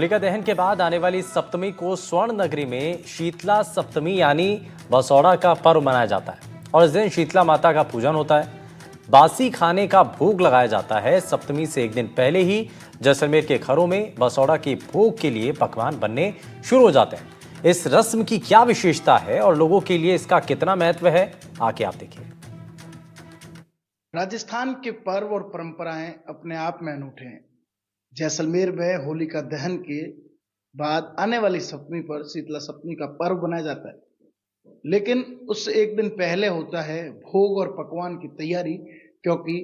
होलिका दहन के बाद आने वाली सप्तमी को स्वर्ण नगरी में शीतला सप्तमी यानी बसौड़ा का पर्व मनाया जाता है और इस दिन शीतला माता का पूजन होता है। बासी खाने का भोग लगाया जाता है। सप्तमी से एक दिन पहले ही जैसलमेर के घरों में बसौड़ा के भोग के लिए पकवान बनने शुरू हो जाते हैं। इस रस्म की क्या विशेषता है और लोगों के लिए इसका कितना महत्व है, आके आप देखिए। राजस्थान के पर्व और परंपराएं अपने आप में अनूठे हैं। जैसलमेर में होलिका दहन के बाद आने वाली सप्तमी पर शीतला सप्तमी का पर्व मनाया जाता है, लेकिन उससे एक दिन पहले होता है भोग और पकवान की तैयारी, क्योंकि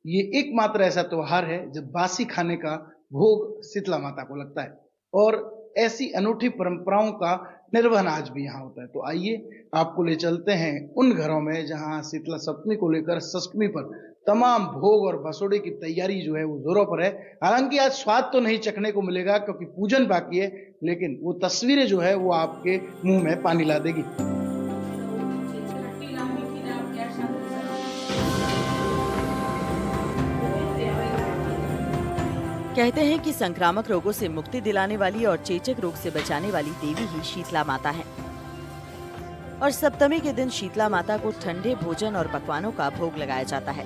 ये एकमात्र ऐसा त्योहार है जब बासी खाने का भोग शीतला माता को लगता है और ऐसी अनूठी परंपराओं का निर्वहन आज भी यहाँ होता है। तो आइए आपको ले चलते हैं उन घरों में जहाँ शीतला सप्तमी को लेकर षष्ठमी पर तमाम भोग और बसोड़े की तैयारी जो है वो जोरों पर है। हालांकि आज स्वाद तो नहीं चखने को मिलेगा क्योंकि पूजन बाकी है, लेकिन वो तस्वीरें जो है वो आपके मुंह में पानी ला देगी। कहते हैं कि संक्रामक रोगों से मुक्ति दिलाने वाली और चेचक रोग से बचाने वाली देवी ही शीतला माता है। और सप्तमी के दिन शीतला माता को ठंडे भोजन और पकवानों का भोग लगाया जाता है,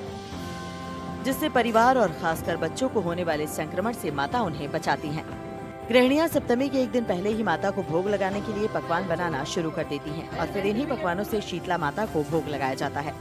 जिससे परिवार और खासकर बच्चों को होने वाले संक्रमण से माता उन्हें बचाती हैं। गृहिणियां सप्तमी के एक दिन पहले ही माता को भोग लगाने के लिए पकवान बनाना शुरू कर देती हैं और फिर इन्हीं पकवानों से शीतला माता को भोग लगाया जाता है।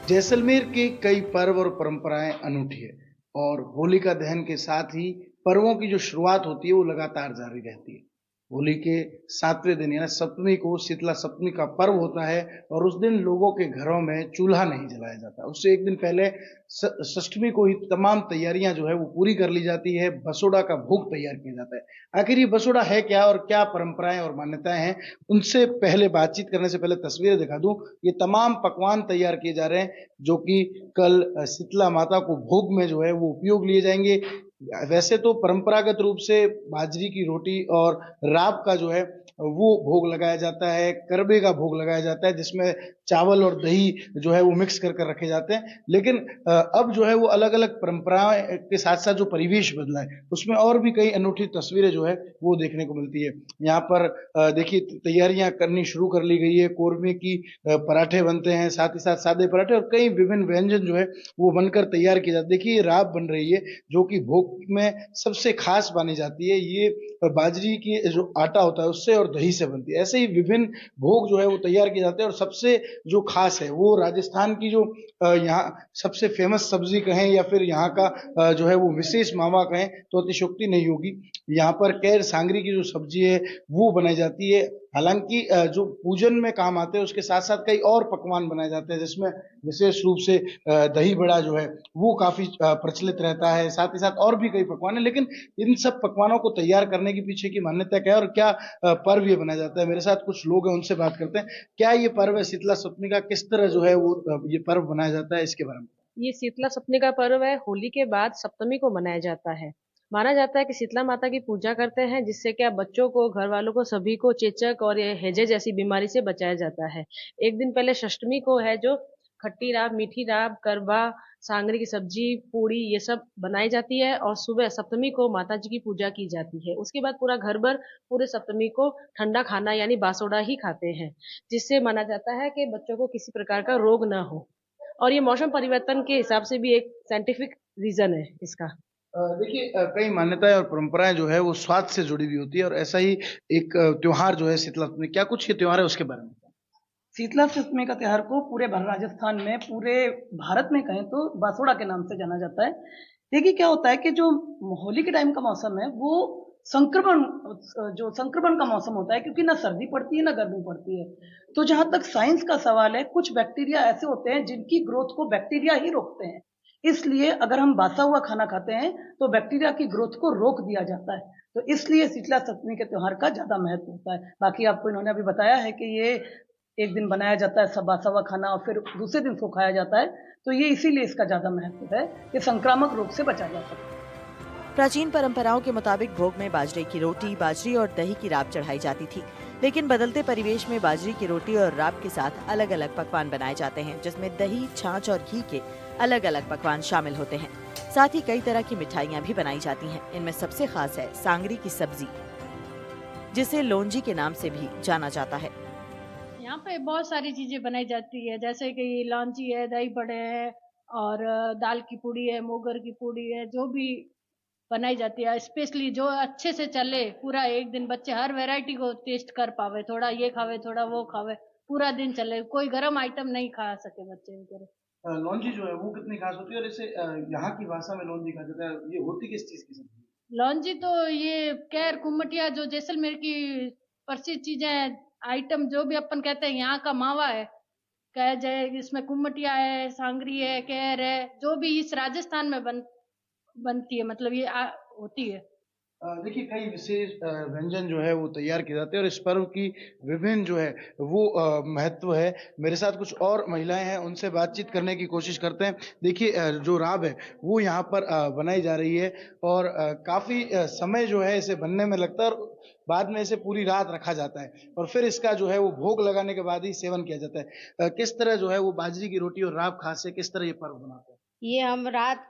जैसलमेर के कई पर्व और परंपराएं अनूठी है और होलिका दहन के साथ ही पर्वों की जो शुरुआत होती है वो लगातार जारी रहती है। होली के 7वें दिन यानी सप्तमी को शीतला सप्तमी का पर्व होता है और उस दिन लोगों के घरों में चूल्हा नहीं जलाया जाता। उससे एक दिन पहले षष्ठमी को ही तमाम तैयारियां जो है वो पूरी कर ली जाती है। बसोड़ा का भोग तैयार किया जाता है। आखिर ये बसोड़ा है क्या और क्या परंपराएं और मान्यताएं हैं, उनसे पहले बातचीत करने से पहले तस्वीरें दिखा दूं। ये तमाम पकवान तैयार किए जा रहे हैं जो कि कल शीतला माता को भोग में जो है वो उपयोग लिए जाएंगे। वैसे तो परंपरागत रूप से बाजरी की रोटी और राब का जो है वो भोग लगाया जाता है, करबे का भोग लगाया जाता है जिसमें चावल और दही जो है वो मिक्स कर कर रखे जाते हैं। लेकिन अब जो है वो अलग अलग परंपराएं के साथ साथ जो परिवेश बदला है उसमें और भी कई अनूठी तस्वीरें जो है वो देखने को मिलती है। यहाँ पर देखिए तैयारियां करनी शुरू कर ली गई है। कोरमे की पराठे बनते हैं, साथ ही साथ सादे पराठे और कई विभिन्न व्यंजन जो है वो बनकर तैयार किए जाते हैं। देखिए राब बन रही है जो कि भोग में सबसे खास मानी जाती है। ये बाजरी की जो आटा होता है उससे और दही से बनती है। ऐसे ही विभिन्न भोग जो है वो तैयार किए जाते हैं और सबसे जो खास है वो राजस्थान की जो यहाँ सबसे फेमस सब्जी कहें या फिर यहाँ का जो है वो विशेष मावा कहें तो अतिशयोक्ति नहीं होगी। यहाँ पर कैर सांगरी की जो सब्जी है वो बनाई जाती है। हालांकि जो पूजन में काम आते हैं उसके साथ साथ कई और पकवान बनाए जाते हैं जिसमें विशेष रूप से दही बड़ा जो है वो काफी प्रचलित रहता है। साथ ही साथ और भी कई पकवान है, लेकिन इन सब पकवानों को तैयार करने के पीछे की मान्यता क्या है और क्या पर्व ये बनाया जाता है, मेरे साथ कुछ लोग हैं उनसे बात करते हैं। क्या ये पर्व है शीतला सप्तमी का, किस तरह जो है वो ये पर्व बनाया जाता है, इसके बारे में। ये शीतला सप्तमी का पर्व है, होली के बाद सप्तमी को मनाया जाता है। माना जाता है कि शीतला माता की पूजा करते हैं जिससे क्या बच्चों को, घर वालों को, सभी को चेचक और ये हैजे जैसी बीमारी से बचाया जाता है। एक दिन पहले षष्ठमी को है जो खट्टी राब, मीठी राब, करवा, सांगरी की सब्जी, पूड़ी ये सब बनाई जाती है और सुबह सप्तमी को माता जी की पूजा की जाती है। उसके बाद पूरा घर भर पूरे सप्तमी को ठंडा खाना यानी बासोड़ा ही खाते हैं, जिससे माना जाता है कि बच्चों को किसी प्रकार का रोग न हो। और ये मौसम परिवर्तन के हिसाब से भी एक साइंटिफिक रीजन है इसका। देखिए कई मान्यताएं और परंपराएं जो है वो स्वाद से जुड़ी हुई होती है और ऐसा ही एक त्योहार जो है शीतला सप्तमी, क्या कुछ ये त्योहार है उसके बारे में। शीतला सप्तमी का त्योहार को पूरे राजस्थान में, पूरे भारत में कहें तो बासोड़ा के नाम से जाना जाता है। देखिए क्या होता है कि जो होली के टाइम का मौसम है वो संक्रमण का मौसम होता है, क्योंकि ना सर्दी पड़ती है ना गर्मी पड़ती है। तो जहां तक साइंस का सवाल है, कुछ बैक्टीरिया ऐसे होते हैं जिनकी ग्रोथ को बैक्टीरिया ही रोकते हैं। इसलिए अगर हम बासा हुआ खाना खाते हैं तो बैक्टीरिया की ग्रोथ को रोक दिया जाता है। तो इसलिए शीतला सप्तमी के त्योहार का ज्यादा महत्व होता है। बाकी आपको इन्होंने अभी बताया है कि ये एक दिन बनाया जाता है सब बासा हुआ खाना और फिर दूसरे दिन इसको खाया जाता है, तो ये इसीलिए इसका ज्यादा महत्व है कि संक्रामक रोग से बचा जा सके। प्राचीन परंपराओं के मुताबिक भोग में बाजरे की रोटी, बाजरी और दही की राब चढ़ाई जाती थी, लेकिन बदलते परिवेश में बाजरी की रोटी और राब के साथ अलग अलग पकवान बनाए जाते हैं, जिसमें दही, छाछ और घी के अलग अलग पकवान शामिल होते हैं। साथ ही कई तरह की मिठाइयाँ भी बनाई जाती हैं। इनमें सबसे खास है सांगरी की सब्जी, जिसे लोंजी के नाम से भी जाना जाता है। यहाँ पे बहुत सारी चीजें बनाई जाती है, जैसे कि लौंजी है, दही बड़े है और दाल की पूड़ी है, मोगर की पूड़ी है, जो भी बनाई जाती है। स्पेशली जो अच्छे से चले पूरा एक दिन, बच्चे हर वैरायटी को टेस्ट कर पावे, थोड़ा ये खावे थोड़ा वो खावे, पूरा दिन चले, कोई गर्म आइटम नहीं खा सके बच्चे वगैरह। लौंजी जो है वो कितनी खास होती है और इसे यहाँ की भाषा में लौंजी कहा जाता है, ये होती किस चीज की सब्जी? लौंजी तो ये कैर कुमटिया जो जैसलमेर की प्रसिद्ध चीजें आइटम जो भी अपन कहते हैं, यहाँ का मावा है कह जाए, इसमें कुमटिया है, सांगरी है, कैर है, जो भी इस राजस्थान में बनती है, मतलब ये होती है। देखिए कई विशेष व्यंजन जो है वो तैयार किए जाते हैं और इस पर्व की विभिन्न जो है वो महत्व है। मेरे साथ कुछ और महिलाएं हैं, उनसे बातचीत करने की कोशिश करते हैं। देखिए जो राब है वो यहाँ पर बनाई जा रही है और काफी समय जो है इसे बनने में लगता है और बाद में इसे पूरी रात रखा जाता है और फिर इसका जो है वो भोग लगाने के बाद ही सेवन किया जाता है। किस तरह जो है वो बाजरी की रोटी और राब खास है, किस तरह ये पर्व बनाते हैं? ये हम रात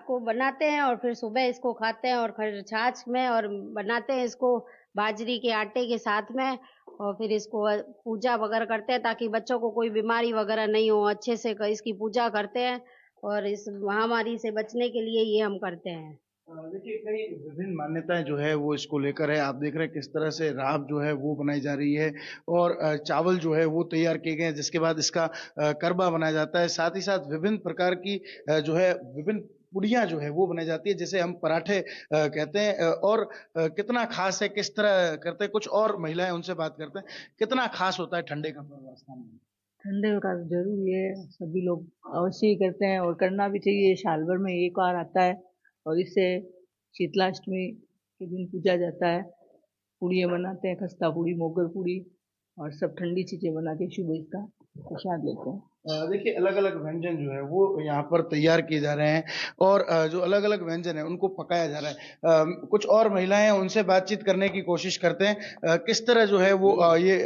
को बनाते हैं और फिर सुबह इसको खाते हैं और फिर छाछ में और बनाते हैं इसको बाजरी के आटे के साथ में, और फिर इसको पूजा वगैरह करते हैं ताकि बच्चों को कोई बीमारी वगैरह नहीं हो। अच्छे से इसकी पूजा करते हैं और इस महामारी से बचने के लिए ये हम करते हैं। देखिए कई विभिन्न मान्यताएं जो है वो इसको लेकर है। आप देख रहे हैं किस तरह से राब जो है वो बनाई जा रही है और चावल जो है वो तैयार किए गए हैं, जिसके बाद इसका करबा बनाया जाता है। साथ ही साथ विभिन्न प्रकार की जो है विभिन्न पुड़ियाँ जो है वो बनाई जाती है, जिसे हम पराठे कहते हैं। और कितना खास है, किस तरह करते हैं, कुछ और महिलाएं उनसे बात करते हैं। कितना खास होता है ठंडे का पर्व राजस्थान में? ठंडे का जरूरी है, सभी लोग अवश्य ही करते हैं और करना भी चाहिए। साल भर में एक बार आता है और इससे शीतलाष्टमी के दिन पूजा जाता है। पूड़ियाँ बनाते हैं, खस्ता पूड़ी, मोगर पूड़ी और सब ठंडी चीजें बना के शुभ इसका प्रसाद लेते हैं। देखिए अलग अलग व्यंजन जो है वो यहाँ पर तैयार किए जा रहे हैं और जो अलग अलग व्यंजन है उनको पकाया जा रहा है। कुछ और महिलाएं हैं, उनसे बातचीत करने की कोशिश करते हैं। किस तरह जो है वो ये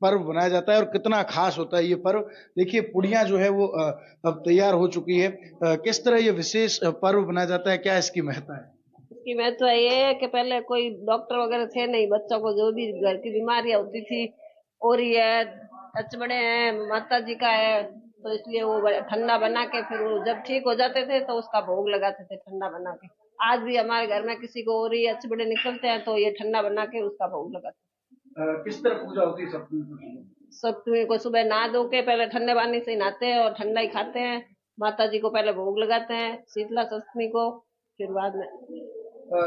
पर्व बनाया जाता है और कितना खास होता है ये पर्व। देखिए पुड़ियाँ जो है वो अब तैयार हो चुकी है। किस तरह ये विशेष पर्व बनाया जाता है, क्या इसकी महत्ता है? इसकी महत्व ये है कि पहले कोई डॉक्टर वगैरह थे नहीं, बच्चों को जो भी घर की बीमारियां होती थी, और ये बड़े हैं, माता जी का है, तो इसलिए वो ठंडा बना के फिर वो जब ठीक हो जाते थे तो उसका भोग लगाते थे ठंडा बना के। आज भी हमारे घर में किसी को और ये बड़े निकलते हैं तो ये ठंडा बना के उसका भोग लगाते हैं। किस तरह पूजा होती है सप्तमी? सप्तमी को सुबह नहा धो के पहले ठंडे पानी से नहाते हैं और ठंडा ही खाते हैं। माता जी को पहले भोग लगाते हैं शीतला सप्तमी को, फिर बाद में।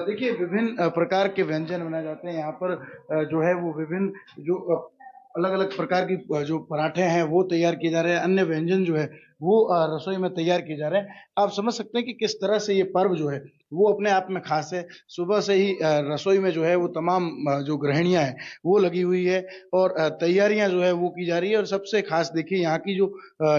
देखिए विभिन्न प्रकार के व्यंजन बनाए जाते हैं यहाँ पर। जो है वो विभिन्न जो अलग अलग प्रकार की जो पराठे हैं वो तैयार किए जा रहे हैं। अन्य व्यंजन जो है वो रसोई में तैयार किए जा रहे हैं। आप समझ सकते हैं कि किस तरह से ये पर्व जो है वो अपने आप में खास है। सुबह से ही रसोई में जो है वो तमाम जो गृहिणियां हैं वो लगी हुई है और तैयारियां जो है वो की जा रही है। और सबसे खास देखिए यहाँ की जो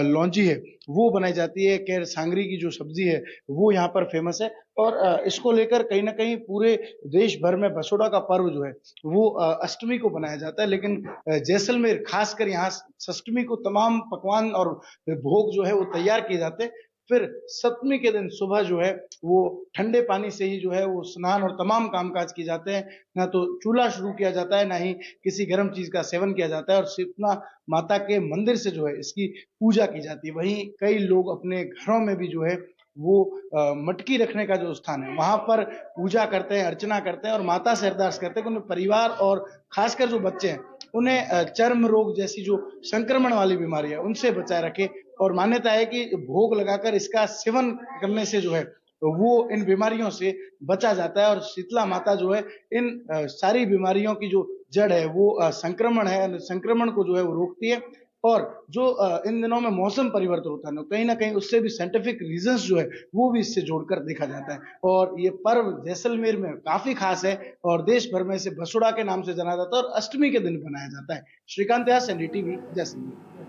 लौंजी है वो बनाई जाती है। कैर सांगरी की जो सब्जी है वो यहाँ पर फेमस है और इसको लेकर कहीं ना कहीं पूरे देश भर में बसोड़ा का पर्व जो है वो अष्टमी को बनाया जाता है। लेकिन जैसलमेर खासकर यहाँ षष्टमी को तमाम पकवान और भोग जो है वो तैयार किए जाते हैं। फिर सप्तमी के दिन सुबह जो है वो ठंडे पानी से ही जो है वो स्नान और तमाम कामकाज किए जाते हैं। ना तो चूल्हा शुरू किया जाता है, ना ही किसी गर्म चीज का सेवन किया जाता है और शीतला माता के मंदिर से जो है इसकी पूजा की जाती है। वहीं कई लोग अपने घरों में भी जो है वो मटकी रखने का जो स्थान है वहां पर पूजा करते हैं, अर्चना करते हैं और माता से अरदास करते हैं कि उन्हें परिवार और खासकर जो बच्चे हैं उन्हें चर्म रोग जैसी जो संक्रमण वाली बीमारी है उनसे बचाए रखे। और मान्यता है कि भोग लगाकर इसका सेवन करने से जो है वो इन बीमारियों से बचा जाता है और शीतला माता जो है इन सारी बीमारियों की जो जड़ है वो संक्रमण है, संक्रमण को जो है वो रोकती है। और जो इन दिनों में मौसम परिवर्तन होता है कहीं ना कहीं उससे भी साइंटिफिक रीजंस जो है वो भी इससे जोड़कर देखा जाता है। और ये पर्व जैसलमेर में काफी खास है और देश भर में इसे बसुड़ा के नाम से जाना जाता है और अष्टमी के दिन बनाया जाता है। श्रीकांत यास, एनडीटीवी, जैसलमेर।